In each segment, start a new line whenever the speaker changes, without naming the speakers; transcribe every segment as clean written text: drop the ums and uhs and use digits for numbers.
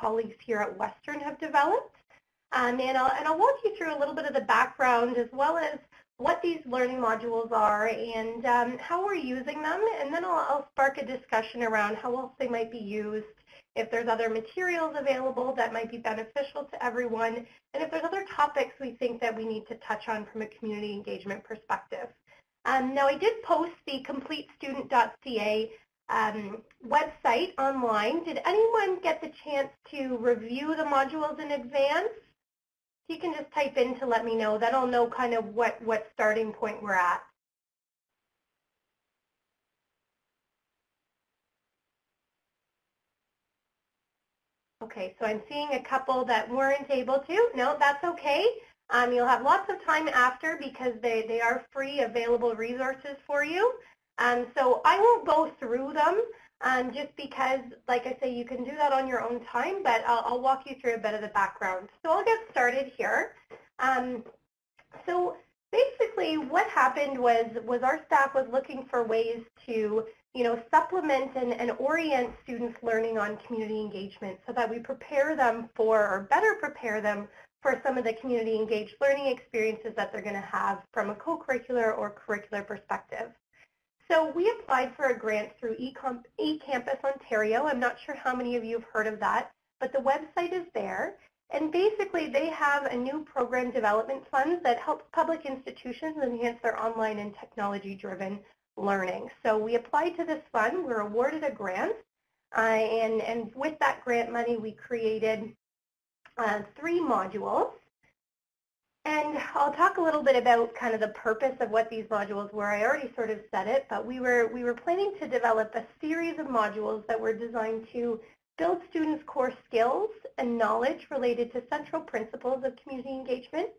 colleagues here at Western have developed. And I'll walk you through a little bit of the background as well as what these learning modules are and how we're using them. And then I'll spark a discussion around how else they might be used, if there's other materials available that might be beneficial to everyone, and if there's other topics we think that we need to touch on from a community engagement perspective. Now, I did post the completestudent.ca website online. Did anyone get the chance to review the modules in advance? You can just type in to let me know. Then I'll know kind of what starting point we're at. Okay, so I'm seeing a couple that weren't able to. No, that's okay. You'll have lots of time after because they are free, available resources for you. So I won't go through them just because, like I say, you can do that on your own time, but I'll walk you through a bit of the background. So I'll get started here. So basically what happened was our staff was looking for ways to supplement and orient students' learning on community engagement so that we prepare them for, or better prepare them for some of the community engaged learning experiences that they're going to have from a co-curricular or curricular perspective. So we applied for a grant through eCampus Ontario. I'm not sure how many of you have heard of that, but the website is there. And basically they have a new program development fund that helps public institutions enhance their online and technology-driven learning. So we applied to this fund, we were awarded a grant, and with that grant money we created 3 modules. And I'll talk a little bit about kind of the purpose of what these modules were. I already sort of said it, but we were planning to develop a series of modules that were designed to build students' core skills and knowledge related to central principles of community engagement,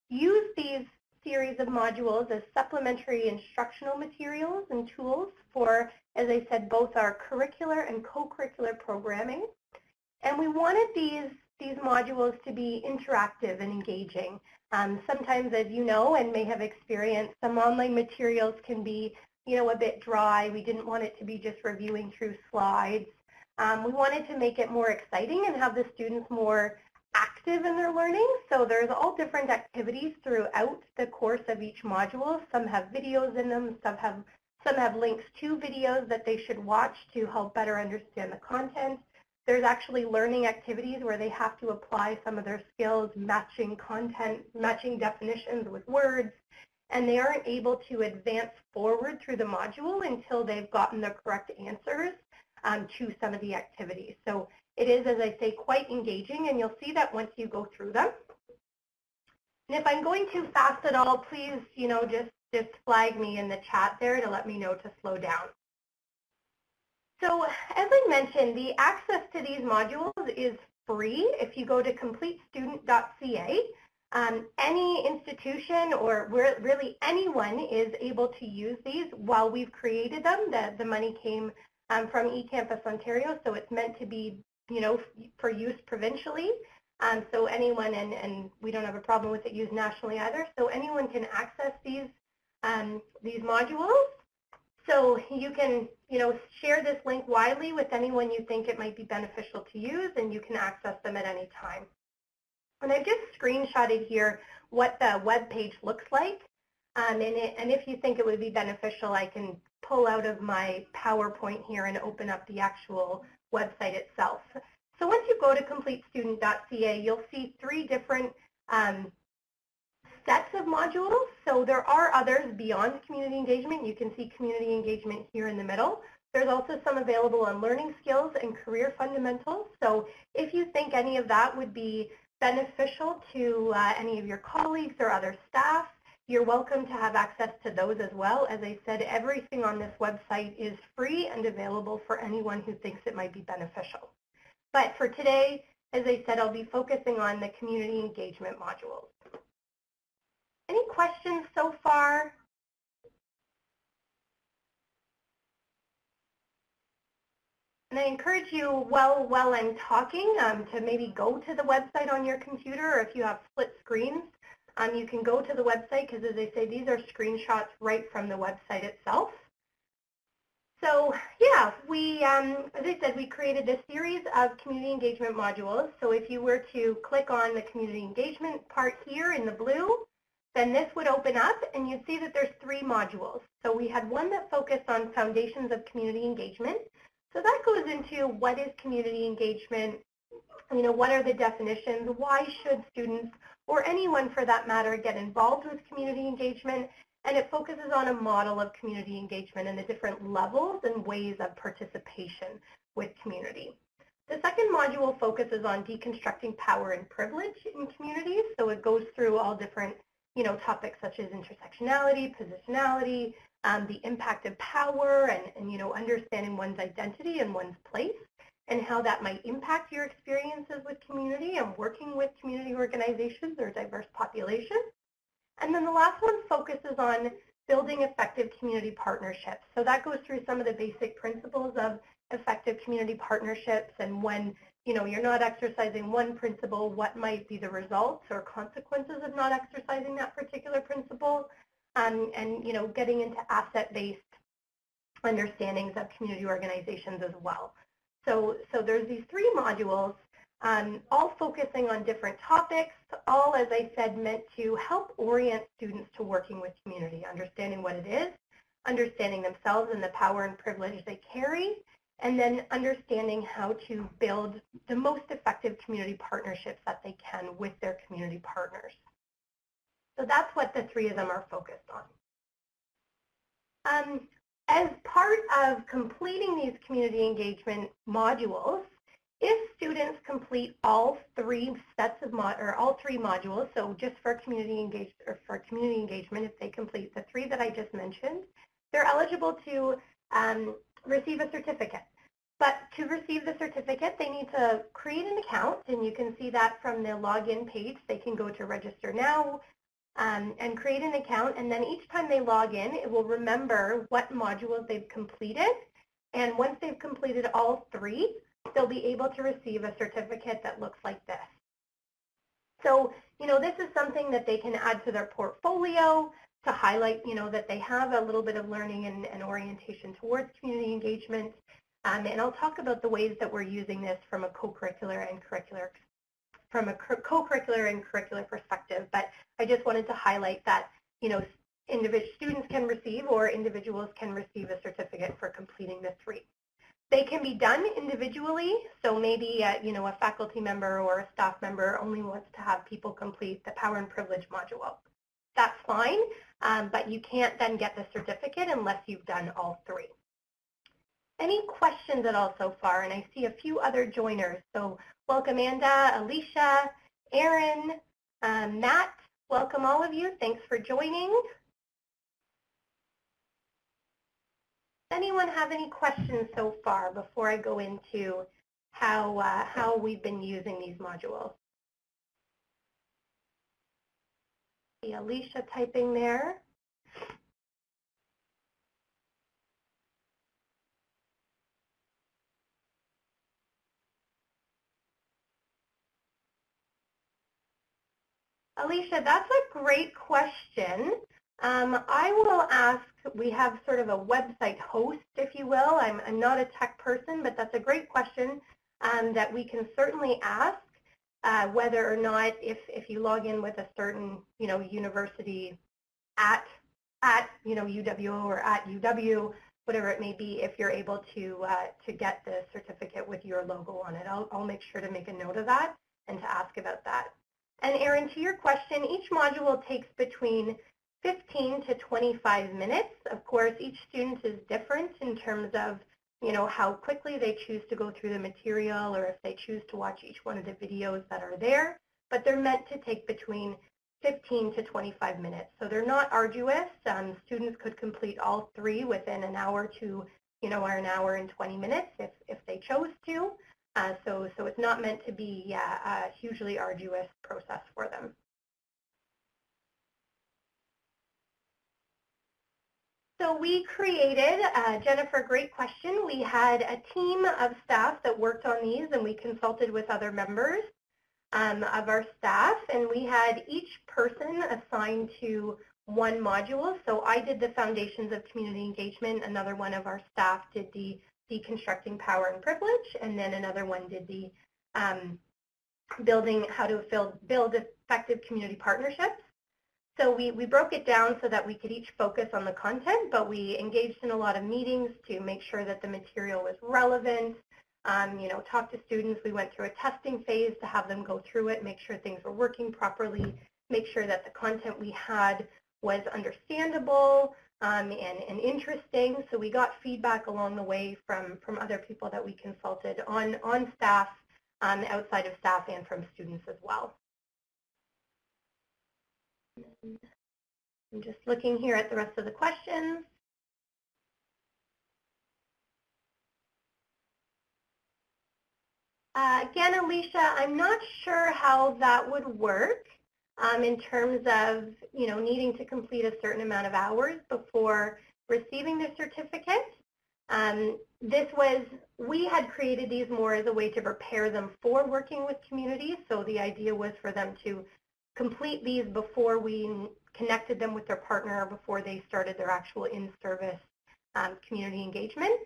use these series of modules as supplementary instructional materials and tools for, as I said, both our curricular and co-curricular programming. And we wanted these modules to be interactive and engaging. Sometimes, as you know and may have experienced, some online materials can be, a bit dry. We didn't want it to be just reviewing through slides. We wanted to make it more exciting and have the students more active in their learning. So there's all different activities throughout the course of each module. Some have videos in them, some have links to videos that they should watch to help better understand the content. There's actually learning activities where they have to apply some of their skills, matching content, matching definitions with words, and they aren't able to advance forward through the module until they've gotten the correct answers to some of the activities. So it is, as I say, quite engaging, and you'll see that once you go through them. And if I'm going too fast at all, please, just flag me in the chat there to let me know to slow down. So as I mentioned, the access to these modules is free if you go to completestudent.ca. Any institution or really anyone is able to use these while we've created them. The money came from eCampus Ontario, so it's meant to be, for use provincially. So anyone, and we don't have a problem with it used nationally either, so anyone can access these modules. So you can, share this link widely with anyone you think it might be beneficial to use, and you can access them at any time. And I've just screenshotted here what the web page looks like. And if you think it would be beneficial, I can pull out of my PowerPoint here and open up the actual website itself. So once you go to completestudent.ca, you'll see 3 different sets of modules. So there are others beyond community engagement. You can see community engagement here in the middle. There's also some available on learning skills and career fundamentals. So if you think any of that would be beneficial to any of your colleagues or other staff, you're welcome to have access to those as well. As I said, everything on this website is free and available for anyone who thinks it might be beneficial. But for today, as I said, I'll be focusing on the community engagement modules. Any questions so far? And I encourage you, while I'm talking, to maybe go to the website on your computer, or if you have split screens, you can go to the website because, as I say, these are screenshots right from the website itself. So yeah, as I said, we created a series of community engagement modules. So if you were to click on the community engagement part here in the blue, then this would open up and you'd see that there's 3 modules. So we had one that focused on foundations of community engagement. So that goes into what is community engagement, what are the definitions, why should students or anyone for that matter get involved with community engagement, and it focuses on a model of community engagement and the different levels and ways of participation with community. The second module focuses on deconstructing power and privilege in communities, so it goes through all different topics such as intersectionality, positionality, the impact of power, and understanding one's identity and one's place, and how that might impact your experiences with community and working with community organizations or diverse populations. And then the last one focuses on building effective community partnerships. So that goes through some of the basic principles of effective community partnerships, and when you're not exercising one principle, what might be the results or consequences of not exercising that particular principle, and getting into asset-based understandings of community organizations as well. So there's these 3 modules, all focusing on different topics, all, as I said, meant to help orient students to working with community, understanding what it is, understanding themselves and the power and privilege they carry, and then understanding how to build the most effective community partnerships that they can with their community partners. So that's what the 3 of them are focused on. As part of completing these community engagement modules, if students complete all 3 sets of all 3 modules, so just for community engagement, if they complete the 3 that I just mentioned, they're eligible to receive a certificate. But to receive the certificate, they need to create an account, and you can see that from the login page. They can go to Register Now and create an account, and then each time they log in, it will remember what modules they've completed, and once they've completed all 3, they'll be able to receive a certificate that looks like this. So, this is something that they can add to their portfolio to highlight, that they have a little bit of learning and orientation towards community engagement. And I'll talk about the ways that we're using this from a co-curricular and curricular perspective. But I just wanted to highlight that, students can receive, or individuals can receive, a certificate for completing the 3. They can be done individually, so maybe a faculty member or a staff member only wants to have people complete the power and privilege module. That's fine, but you can't then get the certificate unless you've done all 3. Any questions at all so far? And I see a few other joiners, so welcome Amanda, Alicia, Aaron, Matt, welcome all of you. Thanks for joining. Anyone have any questions so far before I go into how we've been using these modules? See Alicia typing there. Alicia, that's a great question. I will ask, we have sort of a website host, if you will. I'm not a tech person, but that's a great question that we can certainly ask whether or not if you log in with a certain, university at UWO or at UW, whatever it may be, if you're able to get the certificate with your logo on it. I'll make sure to make a note of that and to ask about that. And Aaron, to your question, each module takes between 15 to 25 minutes. Of course, each student is different in terms of, how quickly they choose to go through the material, or if they choose to watch each one of the videos that are there. But they're meant to take between 15 to 25 minutes. So they're not arduous. Students could complete all 3 within an hour to, or an hour and 20 minutes if they chose to. So it's not meant to be a hugely arduous process for them. So we created, Jennifer, great question. We had a team of staff that worked on these, and we consulted with other members of our staff, and we had each person assigned to one module. So I did the Foundations of Community Engagement. Another one of our staff did the Deconstructing Power and Privilege, and then another one did the building how to build effective community partnerships. So we broke it down so that we could each focus on the content, but we engaged in a lot of meetings to make sure that the material was relevant. Talk to students. We went through a testing phase to have them go through it, make sure things were working properly, make sure that the content we had was understandable and interesting. So we got feedback along the way from other people that we consulted on staff, outside of staff, and from students as well. I'm just looking here at the rest of the questions. Again, Alicia, I'm not sure how that would work in terms of, needing to complete a certain amount of hours before receiving the certificate. We had created these more as a way to prepare them for working with communities. So the idea was for them to complete these before we connected them with their partner, before they started their actual in-service community engagement.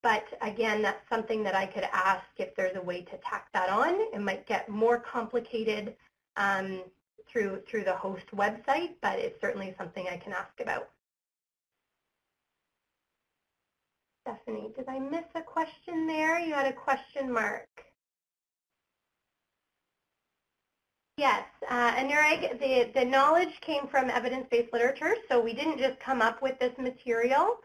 But again, that's something that I could ask if there's a way to tack that on. It might get more complicated through the host website, but it's certainly something I can ask about. Stephanie, did I miss a question there? You had a question mark. Yes, Anurag, the knowledge came from evidence-based literature, so we didn't just come up with this material.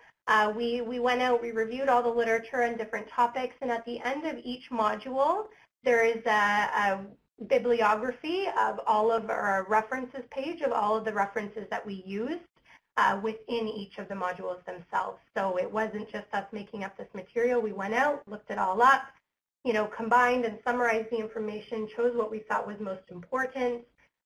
We went out, we reviewed all the literature on different topics, and at the end of each module, there is a bibliography of all of our references page of all of the references that we used within each of the modules themselves. So it wasn't just us making up this material. We went out, looked it all up, combined and summarized the information, chose what we thought was most important.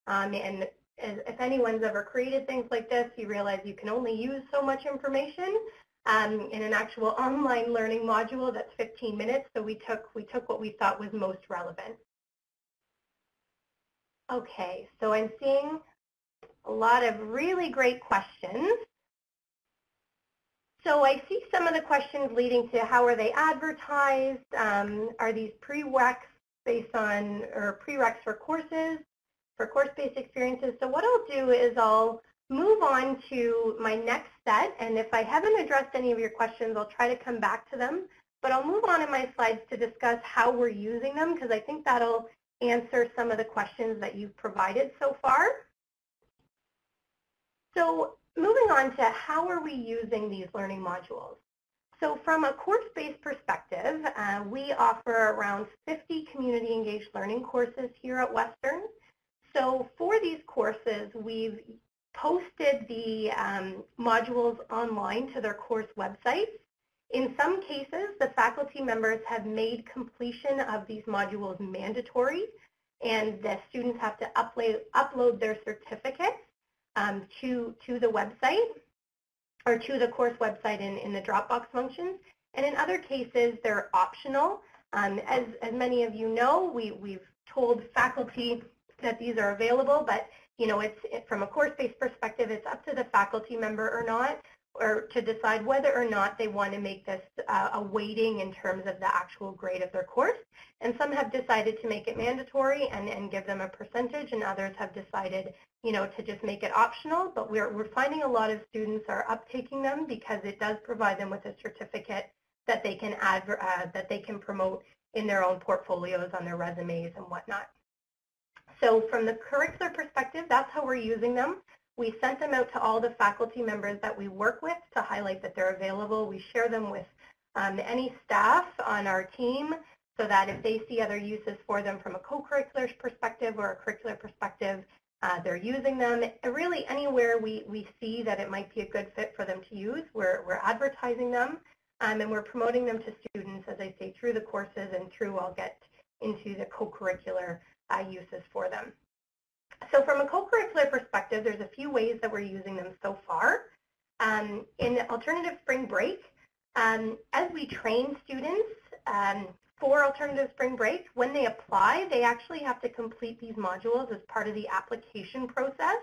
And if anyone's ever created things like this, you realize you can only use so much information in an actual online learning module that's 15 minutes. So we took what we thought was most relevant. Okay, so I'm seeing a lot of really great questions. So I see some of the questions leading to how are they advertised? Are these prereqs based on, or prereqs for courses, for course-based experiences? So what I'll do is I'll move on to my next set, and if I haven't addressed any of your questions, I'll try to come back to them. But I'll move on in my slides to discuss how we're using them, because I think that'll answer some of the questions that you've provided so far. So moving on to how are we using these learning modules. So from a course-based perspective, we offer around 50 community engaged learning courses here at Western. So for these courses, we've posted the modules online to their course websites. In some cases, the faculty members have made completion of these modules mandatory, and the students have to upload their certificates to the website, or to the course website in the Dropbox functions. And in other cases, they're optional. As many of you know, we've told faculty that these are available, but from a course-based perspective, it's up to the faculty member or not, or to decide whether or not they want to make this a weighting in terms of the actual grade of their course. And some have decided to make it mandatory and give them a percentage, and others have decided, to just make it optional. But we're finding a lot of students are uptaking them because it does provide them with a certificate that they can that they can promote in their own portfolios, on their resumes and whatnot. So from the curricular perspective, that's how we're using them. We sent them out to all the faculty members that we work with to highlight that they're available. We share them with any staff on our team so that if they see other uses for them from a co-curricular perspective or a curricular perspective, they're using them. Really anywhere we see that it might be a good fit for them to use, we're advertising them, and we're promoting them to students, as I say, through the courses and through, I'll get into the co-curricular uses for them. So from a co-curricular perspective, there's a few ways that we're using them so far. In Alternative Spring Break, as we train students for Alternative Spring Break, when they apply, they actually have to complete these modules as part of the application process.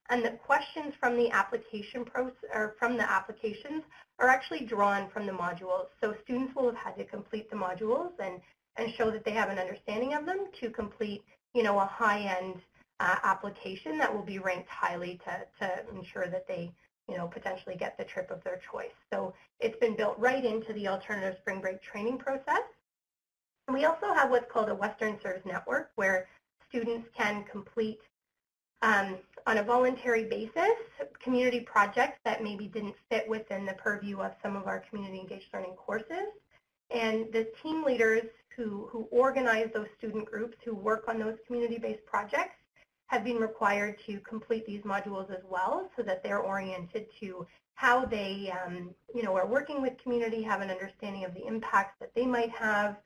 and the questions from the application process or from the applications are actually drawn from the modules. So students will have had to complete the modules and show that they have an understanding of them to complete, you know, a high-end application that will be ranked highly to ensure that they, you know, potentially get the trip of their choice. So it's been built right into the alternative spring break training process. We also have what's called a Western Serves Network, where students can complete on a voluntary basis community projects that maybe didn't fit within the purview of some of our community engaged learning courses. And the team leaders who organize those student groups who work on those community-based projects have been required to complete these modules as well, so that they're oriented to how they you know, are working with community, have an understanding of the impacts that they might have,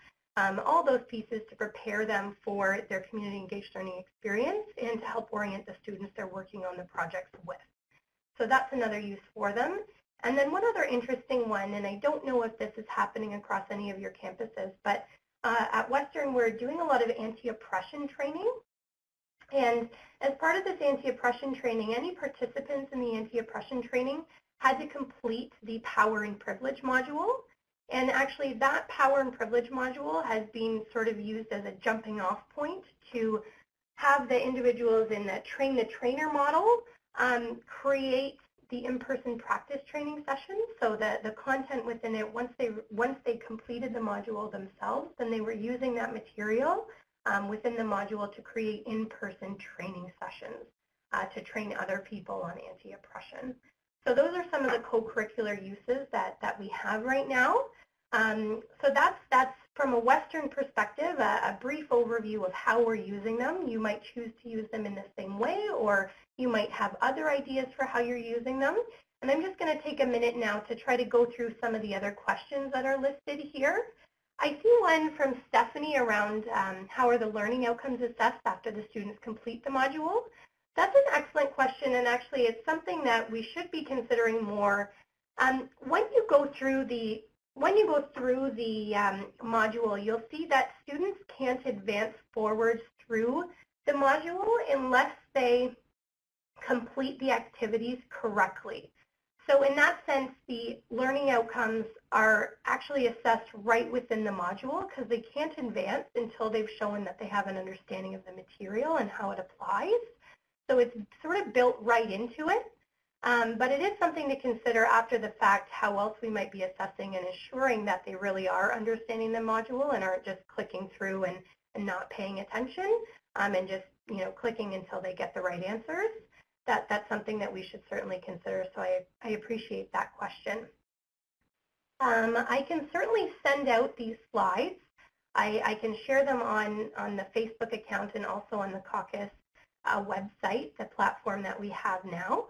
all those pieces to prepare them for their community engaged learning experience and to help orient the students they're working on the projects with. So that's another use for them. And then one other interesting one, and I don't know if this is happening across any of your campuses, but at Western we're doing a lot of anti-oppression training. And as part of this anti-oppression training, any participants in the anti-oppression training had to complete the Power and Privilege module. And actually that Power and Privilege module has been sort of used as a jumping off point to have the individuals in the train the trainer model create the in-person practice training sessions, so that the content within it, once they completed the module themselves, then they were using that material within the module to create in-person training sessions to train other people on anti-oppression. So those are some of the co-curricular uses that we have right now. So that's from a Western perspective, a brief overview of how we're using them. You might choose to use them in the same way, or you might have other ideas for how you're using them. And I'm just going to take a minute now to try to go through some of the other questions that are listed here. I see one from Stephanie around how are the learning outcomes assessed after the students complete the module. That's an excellent question, and actually it's something that we should be considering more. When you go through the module, you'll see that students can't advance forward through the module unless they complete the activities correctly. So in that sense, the learning outcomes are actually assessed right within the module, because they can't advance until they've shown that they have an understanding of the material and how it applies. So it's sort of built right into it. But it is something to consider after the fact, how else we might be assessing and ensuring that they really are understanding the module and aren't just clicking through and not paying attention and just, you know, clicking until they get the right answers. That's something that we should certainly consider. So I appreciate that question. I can certainly send out these slides. I can share them on the Facebook account and also on the Caucus website, the platform that we have now.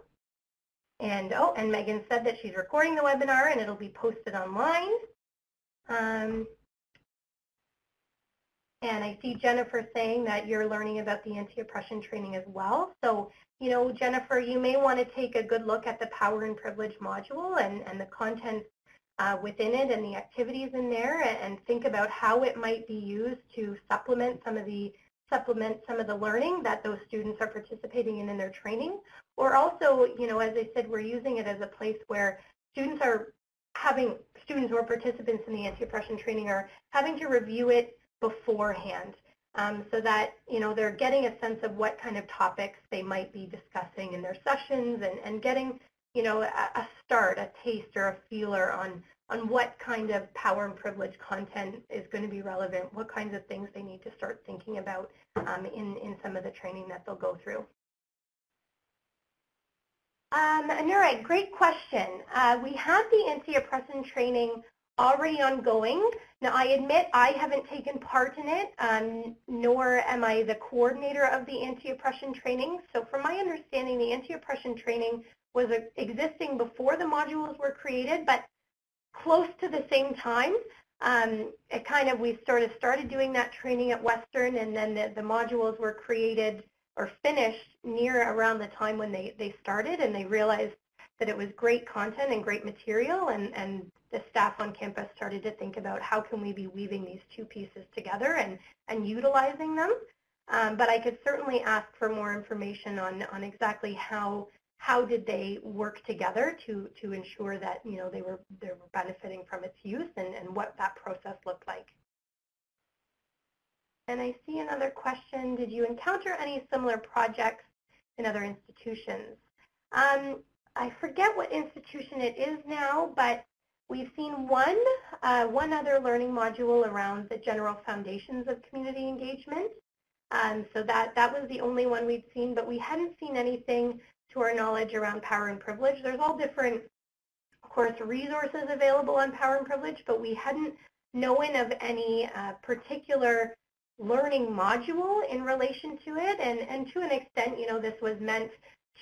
And and Megan said that she's recording the webinar and it'll be posted online. And I see Jennifer saying that you're learning about the anti-oppression training as well. So, you know, Jennifer, you may want to take a good look at the Power and Privilege module and the content within it and the activities in there, and think about how it might be used to supplement some of the learning that those students are participating in their training. Or also, you know, as I said, we're using it as a place where students or participants in the anti-oppression training are having to review it beforehand, so that, you know, they're getting a sense of what kind of topics they might be discussing in their sessions, and getting, you know, a start, a taste, or a feeler on what kind of power and privilege content is going to be relevant, what kinds of things they need to start thinking about in some of the training that they'll go through. Anura, great question. We have the anti-oppression training already ongoing. Now, I admit I haven't taken part in it, nor am I the coordinator of the anti-oppression training. So from my understanding, the anti-oppression training was existing before the modules were created, but close to the same time. We sort of started doing that training at Western, and then the modules were created or finished near around the time when they started, and they realized that it was great content and great material, and the staff on campus started to think about how can we be weaving these two pieces together and utilizing them. but I could certainly ask for more information on exactly how did they work together to ensure that they were benefiting from its use and what that process looked like. And I see another question. Did you encounter any similar projects in other institutions? I forget what institution it is now, but we've seen one other learning module around the general foundations of community engagement. So that was the only one we'd seen, but we hadn't seen anything to our knowledge around power and privilege. There's all different, of course, resources available on power and privilege, but we hadn't known of any particular learning module in relation to it. And to an extent, this was meant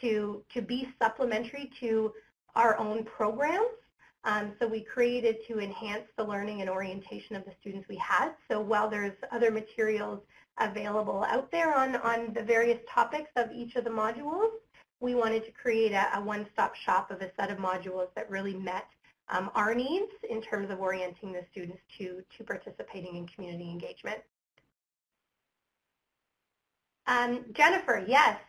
to be supplementary to our own programs. So we created to enhance the learning and orientation of the students we had. So while there's other materials available out there on the various topics of each of the modules, we wanted to create a one-stop shop of a set of modules that really met our needs in terms of orienting the students to participating in community engagement. Jennifer, yes,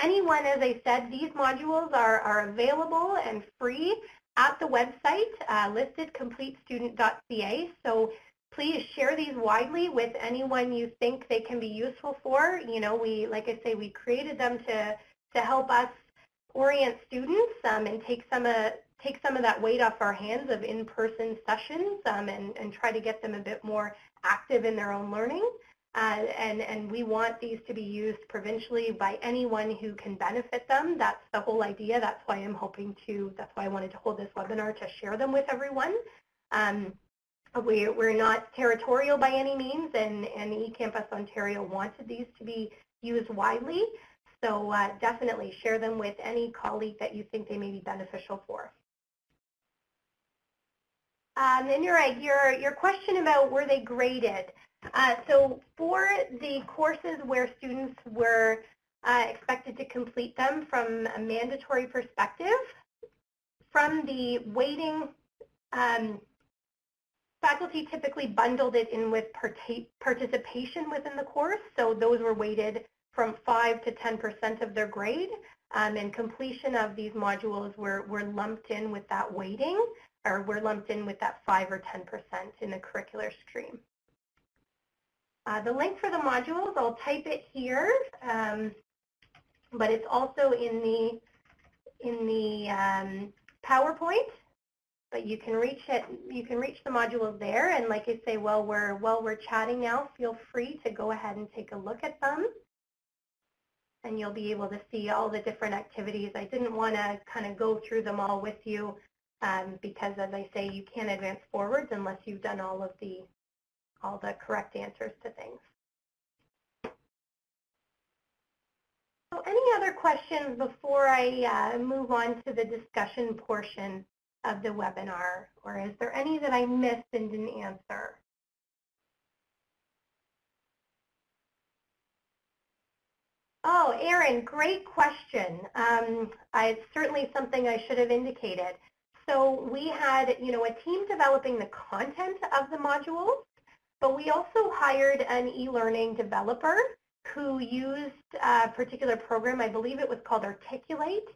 anyone, as I said, these modules are available and free at the website listed completestudent.ca. So please share these widely with anyone you think they can be useful for. Like I say, we created them to help us orient students and take some of that weight off our hands of in-person sessions and try to get them a bit more active in their own learning. And we want these to be used provincially by anyone who can benefit them. That's the whole idea. That's why that's why I wanted to hold this webinar, to share them with everyone. We're not territorial by any means, and eCampus Ontario wanted these to be used widely. So definitely share them with any colleague that you think they may be beneficial for. And you're right, your question about were they graded? So for the courses where students were expected to complete them from a mandatory perspective, from the weighting, faculty typically bundled it in with participation within the course. So those were weighted from 5 to 10% of their grade, and completion of these modules were lumped in with that weighting, or were lumped in with that 5 or 10% in the curricular stream. The link for the modules, I'll type it here, but it's also in the PowerPoint. But you can reach it. You can reach the modules there. And like I say, while we're chatting now, feel free to go ahead and take a look at them, and you'll be able to see all the different activities. I didn't want to kind of go through them all with you because, as I say, you can't advance forwards unless you've done all the correct answers to things. So any other questions before I move on to the discussion portion of the webinar, or is there any that I missed and didn't answer? Oh, Erin, great question. It's certainly something I should have indicated. So we had, a team developing the content of the modules, but we also hired an e-learning developer who used a particular program, I believe it was called Articulate,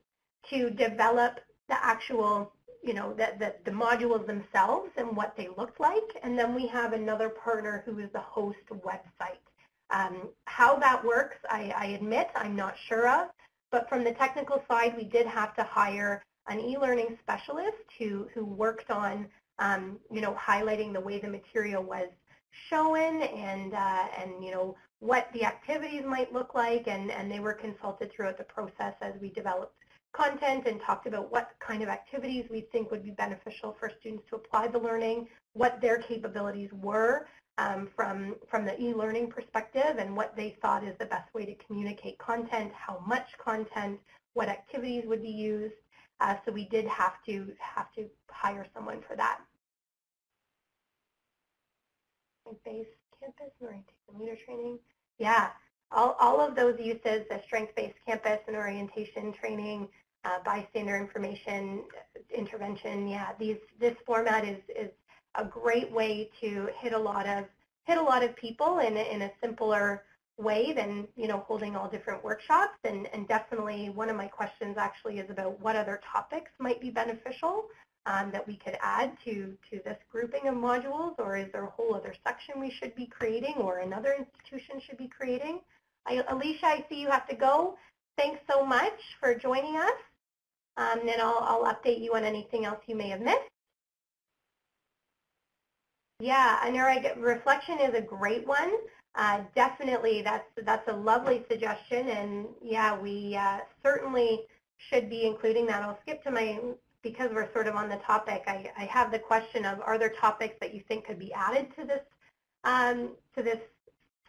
to develop the actual, the modules themselves and what they looked like. And then we have another partner who is the host website. How that works, I admit, I'm not sure of, but from the technical side, we did have to hire an e-learning specialist who worked on, highlighting the way the material was shown and what the activities might look like, and they were consulted throughout the process as we developed content and talked about what kind of activities we think would be beneficial for students to apply the learning, what their capabilities were from the e-learning perspective, and what they thought is the best way to communicate content, how much content, what activities would be used. So we did have to hire someone for that. Strength-based campus, orientation leader training. Yeah, all of those uses, the strength-based campus and orientation training, bystander information, intervention. Yeah, this format is a great way to hit a lot of people in a simpler way than, holding all different workshops. And definitely one of my questions actually is about what other topics might be beneficial that we could add to this grouping of modules, or is there a whole other section we should be creating or another institution should be creating? Alicia, I see you have to go. Thanks so much for joining us. And I'll update you on anything else you may have missed. Yeah, Anura, reflection is a great one. Definitely, that's a lovely suggestion, and yeah, we certainly should be including that. I'll skip to because we're sort of on the topic, I have the question of, are there topics that you think could be added to this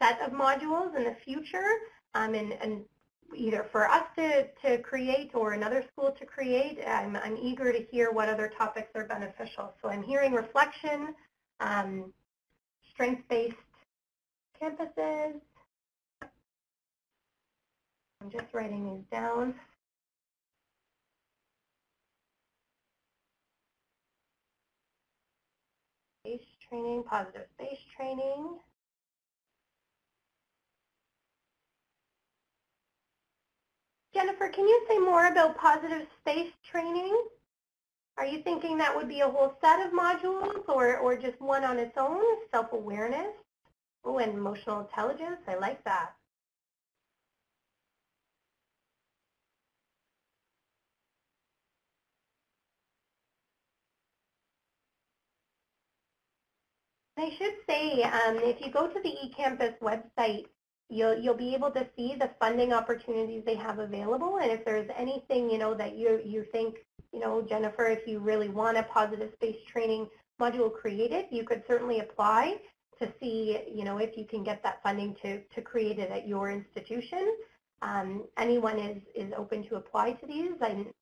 set of modules in the future, and either for us to create or another school to create. I'm eager to hear what other topics are beneficial. So I'm hearing reflection, strengths-based campuses. I'm just writing these down. Space training, positive space training. Jennifer, can you say more about positive space training? Are you thinking that would be a whole set of modules, or just one on its own? Self-awareness? Oh, and emotional intelligence. I like that. I should say, if you go to the eCampus website, you'll be able to see the funding opportunities they have available. And if there's anything, that you think, Jennifer, if you really want a positive space training module created, you could certainly apply to see, if you can get that funding to create it at your institution. Anyone is open to apply to these. And,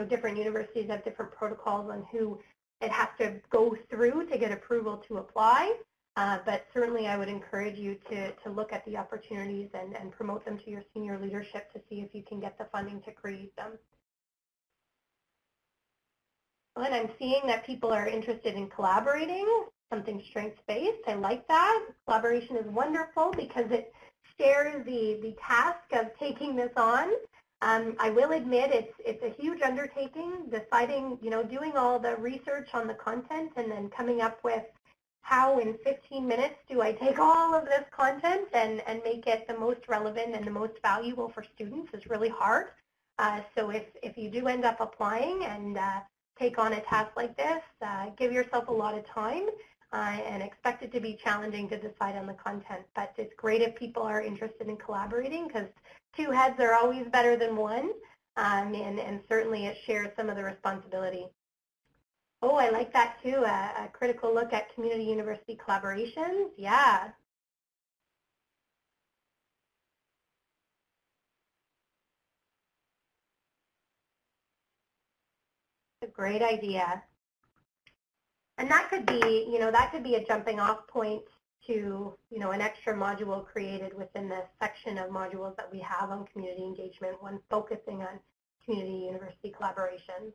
different universities have different protocols on who it has to go through to get approval to apply. But certainly I would encourage you to look at the opportunities and promote them to your senior leadership to see if you can get the funding to create them. And I'm seeing that people are interested in collaborating, something strengths-based. I like that. Collaboration is wonderful because it shares the task of taking this on. I will admit it's a huge undertaking, deciding, doing all the research on the content and then coming up with how in 15 minutes do I take all of this content and make it the most relevant and the most valuable for students is really hard. So if you do end up applying and take on a task like this, give yourself a lot of time and expect it to be challenging to decide on the content. But it's great if people are interested in collaborating because two heads are always better than one, and certainly it shares some of the responsibility. Oh, I like that too, a critical look at community-university collaborations. Yeah. A great idea. And that could be, that could be a jumping off point to, an extra module created within the section of modules that we have on community engagement, one focusing on community-university collaboration.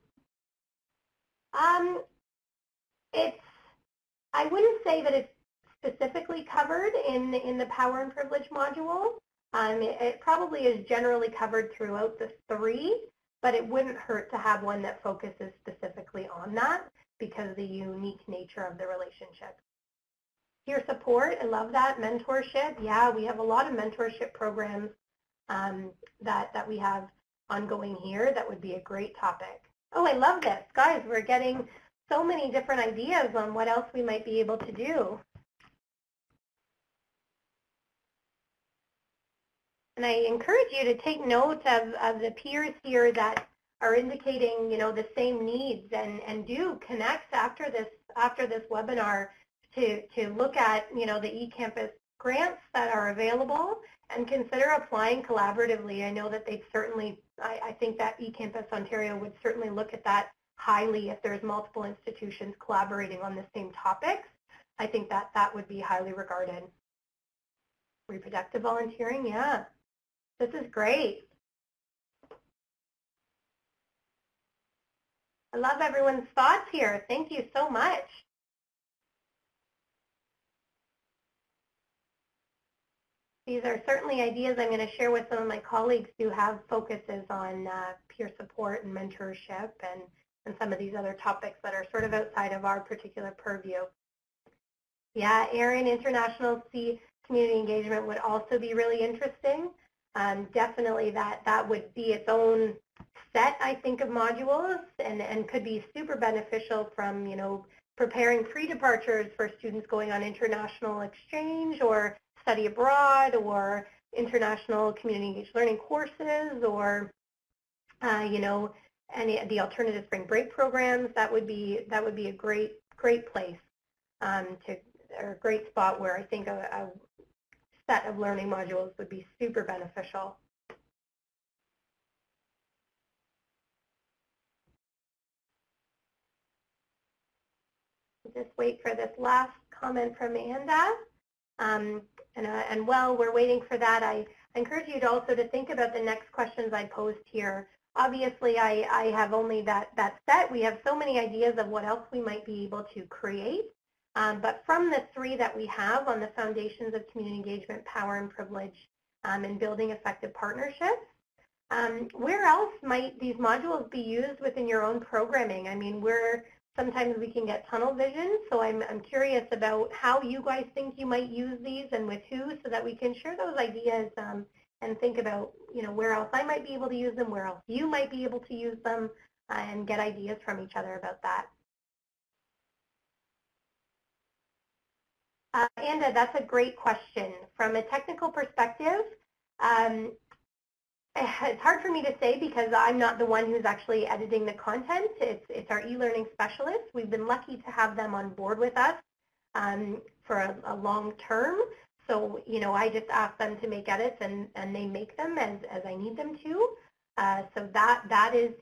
I wouldn't say that it's specifically covered in the power and privilege module. It probably is generally covered throughout the three, but it wouldn't hurt to have one that focuses specifically on that because of the unique nature of the relationship. Peer support, I love that. Mentorship, yeah, we have a lot of mentorship programs that we have ongoing here. That would be a great topic. Oh, I love this. Guys, we're getting so many different ideas on what else we might be able to do. And I encourage you to take note of the peers here that are indicating, the same needs and do connect after this webinar to look at, the eCampus grants that are available and consider applying collaboratively. I know that they'd certainly, I think that eCampus Ontario would certainly look at that highly if there's multiple institutions collaborating on the same topics. I think that would be highly regarded. Reproductive volunteering, yeah. This is great. I love everyone's thoughts here. Thank you so much. These are certainly ideas I'm going to share with some of my colleagues who have focuses on peer support and mentorship and some of these other topics that are sort of outside of our particular purview. Yeah, Erin, international community engagement would also be really interesting. Definitely that would be its own set, I think, of modules and could be super beneficial from, preparing pre-departures for students going on international exchange or study abroad or international community engaged learning courses or, any of the alternative spring break programs. That would be a great place or a great spot where I think a set of learning modules would be super beneficial. Just wait for this last comment from Amanda. And while we're waiting for that, I encourage you to also to think about the next questions I posed here. Obviously, I have only that set. We have so many ideas of what else we might be able to create. But from the three that we have on the foundations of community engagement, power and privilege, and building effective partnerships, where else might these modules be used within your own programming? I mean, sometimes we can get tunnel vision, so I'm curious about how you guys think you might use these and with who, so that we can share those ideas and think about, where else I might be able to use them, where else you might be able to use them, and get ideas from each other about that. Anda, that's a great question. From a technical perspective, it's hard for me to say because I'm not the one who's actually editing the content. It's our e-learning specialists. We've been lucky to have them on board with us for a long term. So, I just ask them to make edits and they make them as I need them to. So that is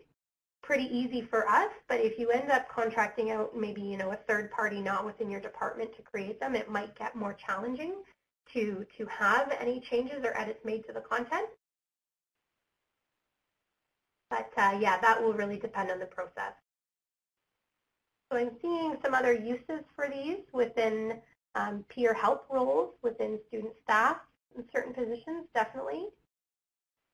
pretty easy for us. But if you end up contracting out maybe, a third party not within your department to create them, it might get more challenging to have any changes or edits made to the content. But yeah, that will really depend on the process. So I'm seeing some other uses for these within peer help roles, within student staff in certain positions, definitely.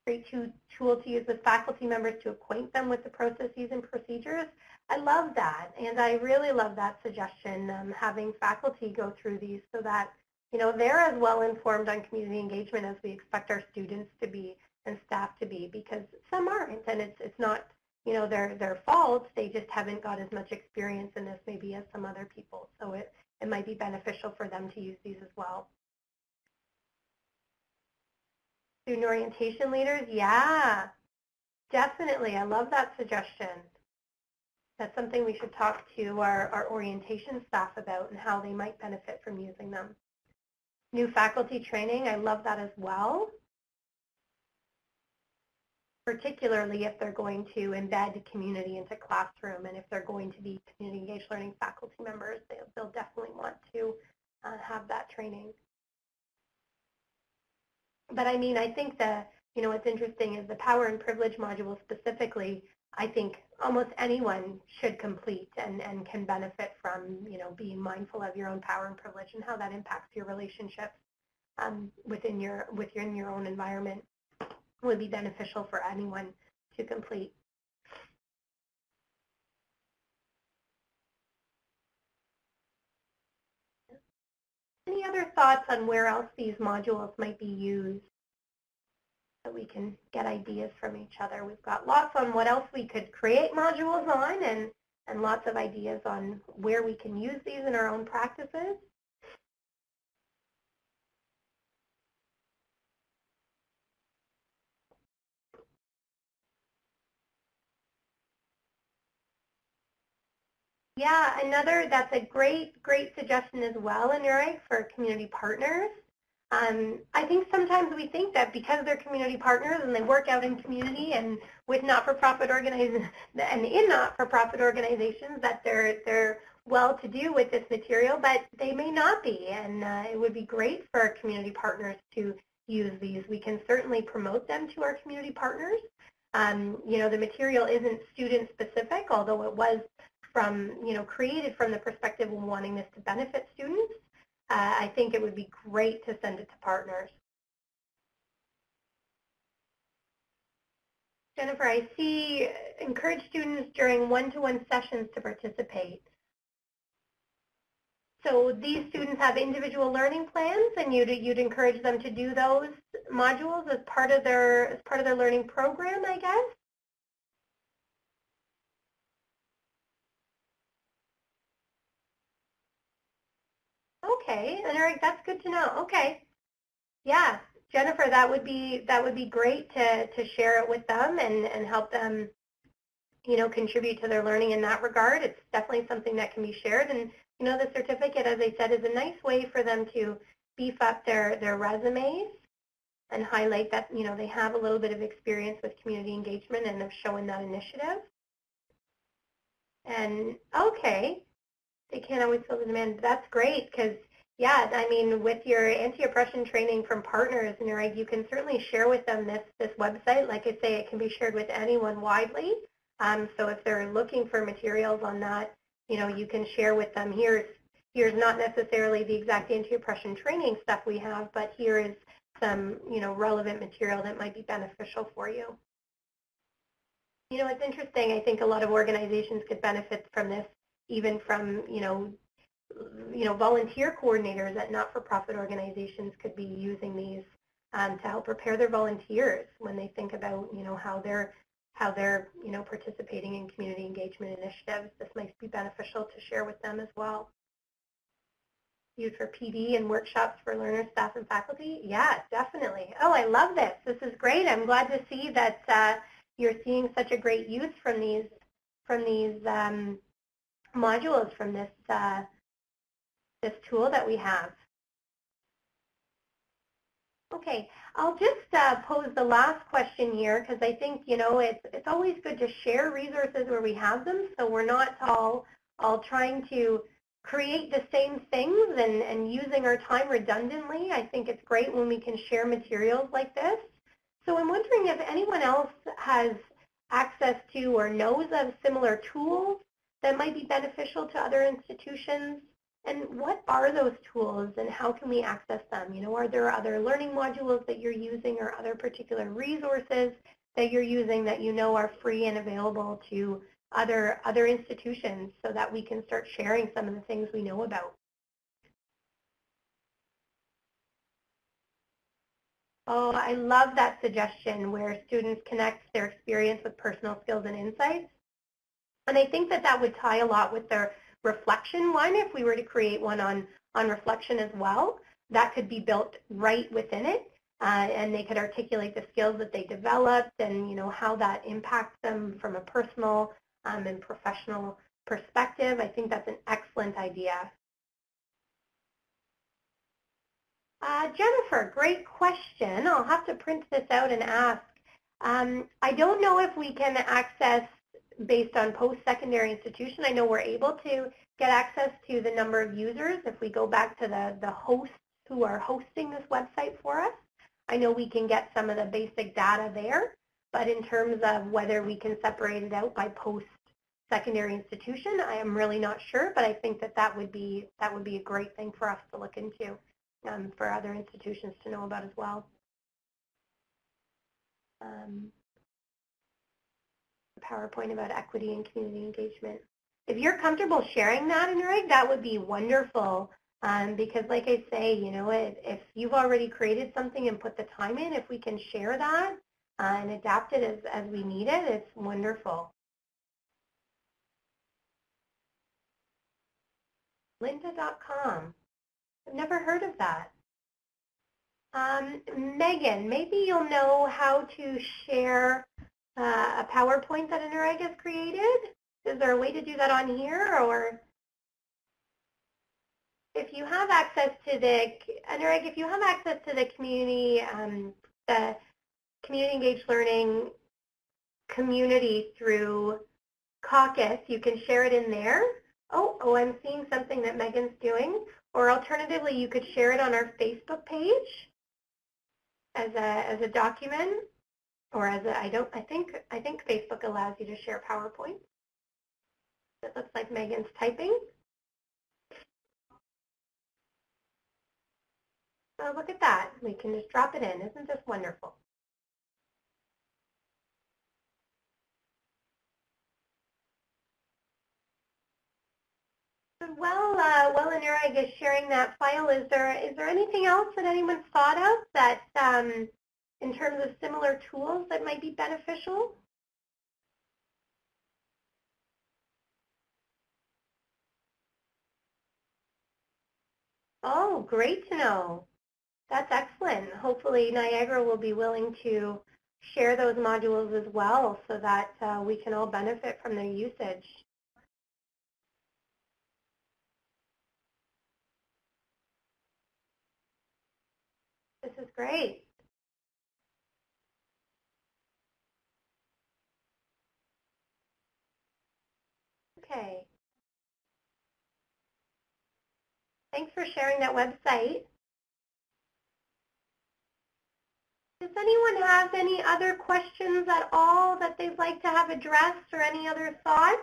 Great tool to use with faculty members to acquaint them with the processes and procedures. I love that, and I really love that suggestion, having faculty go through these so that, they're as well informed on community engagement as we expect our students to be and staff to be, because some aren't, and it's not, their fault. They just haven't got as much experience in this maybe as some other people. So it might be beneficial for them to use these as well. Student orientation leaders, yeah, definitely. I love that suggestion. That's something we should talk to our orientation staff about and how they might benefit from using them. New faculty training, I love that as well. Particularly if they're going to embed community into classroom, and if they're going to be community engaged learning faculty members, they'll definitely want to have that training. But I mean, I think what's interesting is the power and privilege module specifically, I think almost anyone should complete and can benefit from, being mindful of your own power and privilege and how that impacts your relationships within your own environment. Would be beneficial for anyone to complete. Any other thoughts on where else these modules might be used so we can get ideas from each other? We've got lots on what else we could create modules on and lots of ideas on where we can use these in our own practices. Yeah, that's a great suggestion as well, Anurag, for community partners. I think sometimes we think that because they're community partners and they work out in community and with not-for-profit organizations and in not-for-profit organizations that they're well-to-do with this material, but they may not be, and it would be great for our community partners to use these. We can certainly promote them to our community partners. The material isn't student-specific, although it was created from the perspective of wanting this to benefit students. I think it would be great to send it to partners. Jennifer, I see encourage students during one-to-one sessions to participate. So these students have individual learning plans, and you'd encourage them to do those modules as part of their learning program, I guess. Okay, and Eric, that's good to know. Okay, yeah, Jennifer, that would be great to share it with them and help them, you know, contribute to their learning in that regard. It's definitely something that can be shared, and you know, the certificate, as I said, is a nice way for them to beef up their resumes and highlight that, you know, they have a little bit of experience with community engagement and have shown that initiative. And okay, they can't always fill the demand. That's great because, yeah, I mean, with your anti-oppression training from partners, and you can certainly share with them this website. Like I say, it can be shared with anyone widely. So if they're looking for materials on that, you know, you can share with them, here's not necessarily the exact anti-oppression training stuff we have, but here is some, you know, relevant material that might be beneficial for you. You know, it's interesting. I think a lot of organizations could benefit from this, even from, you know, volunteer coordinators at not-for-profit organizations could be using these to help prepare their volunteers when they think about, you know, how they're you know, participating in community engagement initiatives. This might be beneficial to share with them as well. Used for PD and workshops for learners, staff, and faculty? Yeah, definitely. Oh, I love this. This is great. I'm glad to see that you're seeing such a great use from these modules from this this tool that we have. Okay, I'll just pose the last question here because I think, you know, it's always good to share resources where we have them, so we're not all trying to create the same things and using our time redundantly. I think it's great when we can share materials like this. So I'm wondering if anyone else has access to or knows of similar tools that might be beneficial to other institutions. And what are those tools and how can we access them? You know, are there other learning modules that you're using or other particular resources that you're using that you know are free and available to other institutions so that we can start sharing some of the things we know about? Oh, I love that suggestion where students connect their experience with personal skills and insights. And I think that would tie a lot with their reflection one. If we were to create one on reflection as well, that could be built right within it. And they could articulate the skills that they developed and, you know, how that impacts them from a personal and professional perspective. I think that's an excellent idea. Jennifer, great question. I'll have to print this out and ask. I don't know if we can access based on post-secondary institution. I know we're able to get access to the number of users if we go back to the hosts who are hosting this website for us. I know we can get some of the basic data there, but in terms of whether we can separate it out by post-secondary institution, I am really not sure, but I think that would be a great thing for us to look into for other institutions to know about as well. PowerPoint about equity and community engagement. If you're comfortable sharing that, Anurag, that would be wonderful. Because like I say, you know, if you've already created something and put the time in, if we can share that and adapt it as we need it, it's wonderful. Lynda.com. I've never heard of that. Megan, maybe you'll know how to share a PowerPoint that Anurag has created. Is there a way to do that on here, or if you have access to Anurag, if you have access to the community engaged learning community through Caucus, you can share it in there. Oh, I'm seeing something that Megan's doing. Or alternatively, you could share it on our Facebook page as a document, or as a, I think Facebook allows you to share PowerPoint. It looks like Megan's typing. Oh, look at that. We can just drop it in. Isn't this wonderful? Well, Anurag is sharing that file. Is there anything else that anyone's thought of that, in terms of similar tools that might be beneficial? Oh, great to know. That's excellent. Hopefully Niagara will be willing to share those modules as well so that we can all benefit from their usage. This is great. Okay. Thanks for sharing that website. Does anyone have any other questions at all that they'd like to have addressed or any other thoughts?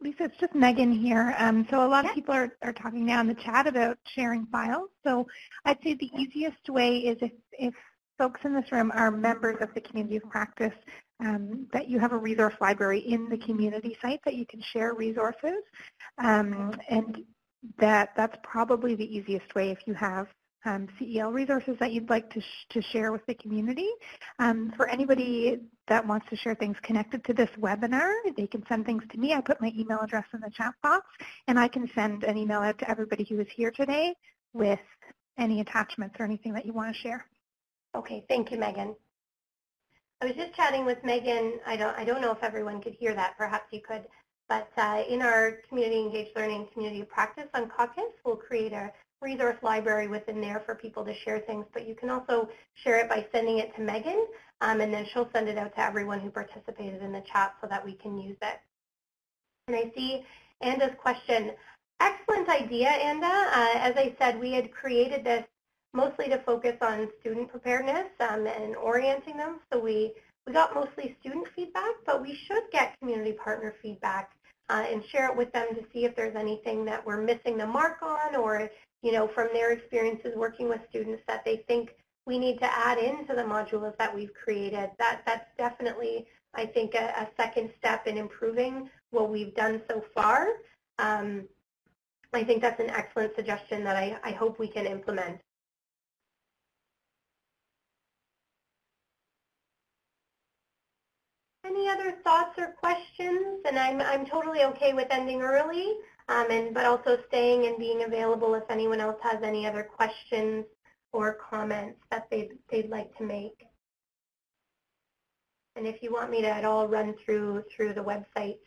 Lisa, it's just Megan here. So a lot of people are talking now in the chat about sharing files. So I'd say the easiest way is if folks in this room are members of the community of practice, that you have a resource library in the community site that you can share resources. And that's probably the easiest way if you have CEL resources that you'd like to share with the community. For anybody that wants to share things connected to this webinar, they can send things to me. I put my email address in the chat box, and I can send an email out to everybody who is here today with any attachments or anything that you want to share.
Okay, thank you, Megan. I was just chatting with Megan. I don't know if everyone could hear that. Perhaps you could. But in our Community Engaged Learning Community of Practice on Caucus, we'll create a resource library within there for people to share things. But you can also share it by sending it to Megan, and then she'll send it out to everyone who participated in the chat so that we can use it. And I see Anda's question. Excellent idea, Anda. As I said, we had created this mostly to focus on student preparedness and orienting them. So we got mostly student feedback, but we should get community partner feedback and share it with them to see if there's anything that we're missing the mark on, or from their experiences working with students that they think we need to add into the modules that we've created. That's definitely, I think, a second step in improving what we've done so far. I think that's an excellent suggestion that I hope we can implement. Any other thoughts or questions? And I'm totally okay with ending early, but also staying and being available if anyone else has any other questions or comments that they'd like to make. And if you want me to at all run through the website,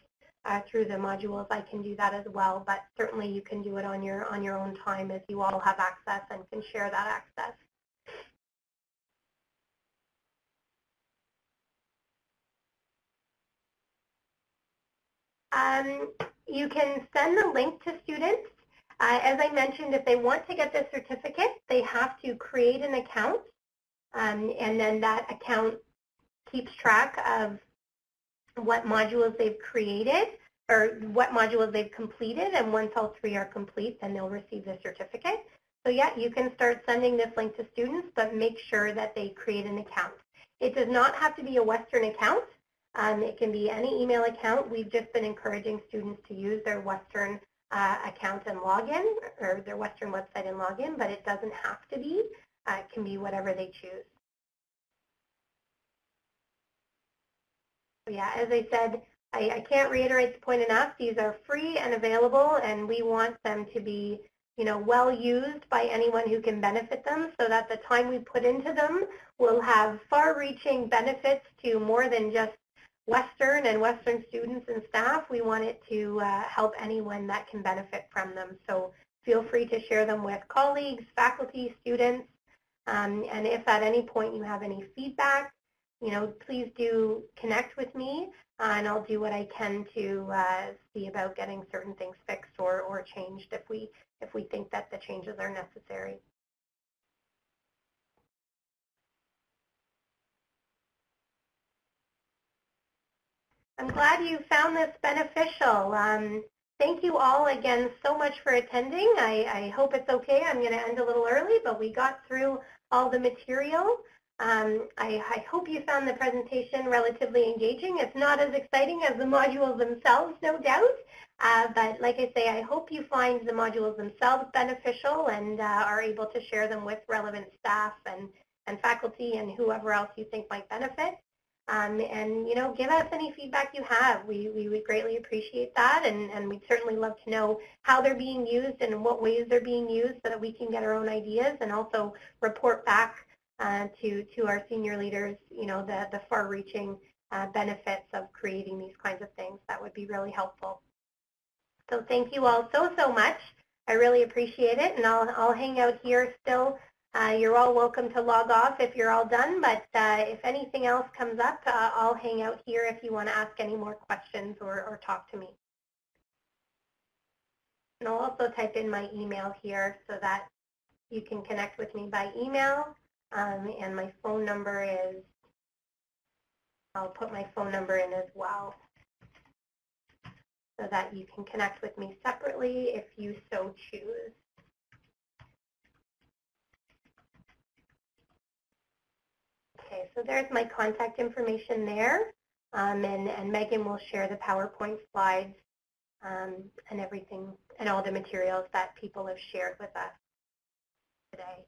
through the modules, I can do that as well. But certainly you can do it on your own time as you all have access and can share that access. You can send the link to students. As I mentioned, if they want to get the certificate, they have to create an account, and then that account keeps track of what modules they've created or what modules they've completed, and once all 3 are complete, then they'll receive the certificate. So yeah, you can start sending this link to students, but make sure that they create an account. It does not have to be a Western account. It can be any email account. We've just been encouraging students to use their Western account and login, or their Western website and login, but it doesn't have to be. It can be whatever they choose. So yeah, as I said, I can't reiterate the point enough. These are free and available, and we want them to be well used by anyone who can benefit them, so that the time we put into them will have far-reaching benefits to more than just Western and Western students and staff. We want it to help anyone that can benefit from them. So feel free to share them with colleagues, faculty, students, and if at any point you have any feedback, please do connect with me, and I'll do what I can to see about getting certain things fixed or changed if we think that the changes are necessary. I'm glad you found this beneficial. Thank you all again so much for attending. I hope it's okay. I'm going to end a little early, but we got through all the material. I hope you found the presentation relatively engaging. It's not as exciting as the modules themselves, no doubt. But like I say, I hope you find the modules themselves beneficial and are able to share them with relevant staff and faculty and whoever else you think might benefit. And, you know, give us any feedback you have. We would greatly appreciate that, and we'd certainly love to know how they're being used and in what ways they're being used so that we can get our own ideas and also report back to our senior leaders, you know, the far-reaching benefits of creating these kinds of things. That would be really helpful. So thank you all so much. I really appreciate it, and I'll hang out here still. You're all welcome to log off if you're all done, but if anything else comes up, I'll hang out here if you want to ask any more questions or talk to me. And I'll also type in my email here so that you can connect with me by email. And my phone number is, I'll put my phone number in as well so that you can connect with me separately if you so choose. Okay, so there's my contact information there, and Megan will share the PowerPoint slides and everything and all the materials that people have shared with us today.